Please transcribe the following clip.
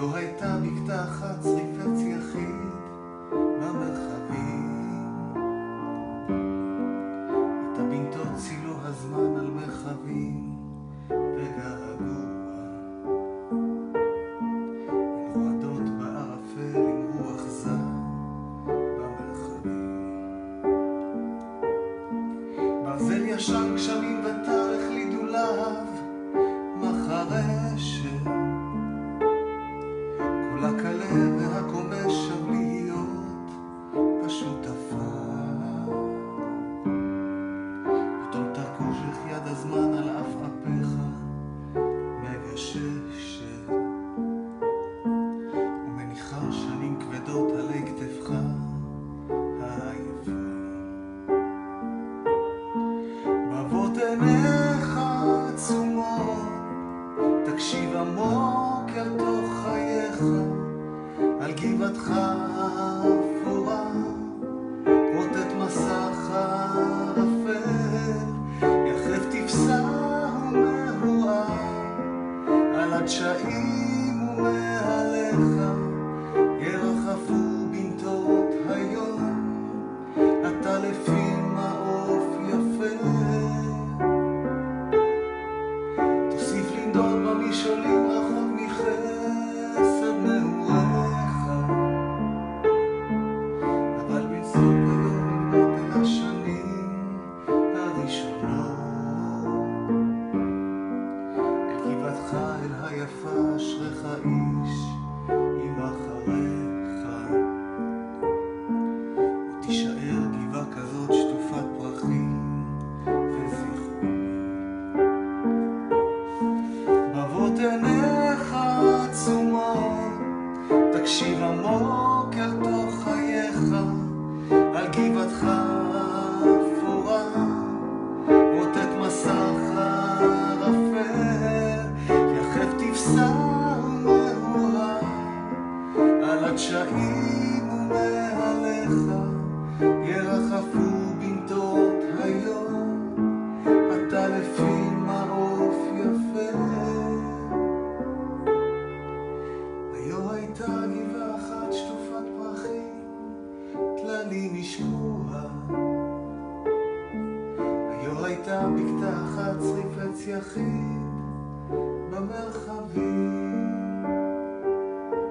היו הייתה בקתה אחת צריפת יחיד במרחבים, את הבינתות צילו הזמן על מרחבים וגעגוע, הן רועדות בערפל עם רוח זר במרחבים. ברזל ישן גשמים וטר החלידו להב מחרשת, כל הכלה והקומש שב להיות פשוט עפר, פתאום תרכושך יד הזמן על אף אפיך מגששת, ומניחה שנים כבדות עלי כתפך העייפה. בעבות עיניך עצומות תקשיב עמוק אל תוך חייך, על גבעתך האפורה רוטט מסך הערפל, יחף תפסה ומהועה על הדשאים ומעליך ירחפו בנתות היום, אתה לפי מעוף יפה. תוסיף לנדוד במשעולים רחוק מחסד נעוריך, אבל בנסות היום נמדוד אל השנים הראשונות, אל גבעתך אל היפה אשריך איש עם אחריך, ותישאר גבעה כזאת שטופת פרחים וזיכרונות. בעבות עיניך עצומות תקשיב עמוק אל תוך חייך, על גבעתך האפורה רוטט מסך הערפל, יחף תפסה ומהורה על הדשאים ומעליך ירחפו בנתות היום, אתה לפי מעוף יפה. היו הייתה גבעה אחת שטופת פרחים, טללים משקוע, היו הייתה בקתה אחת צריפת יחיד במרחבים.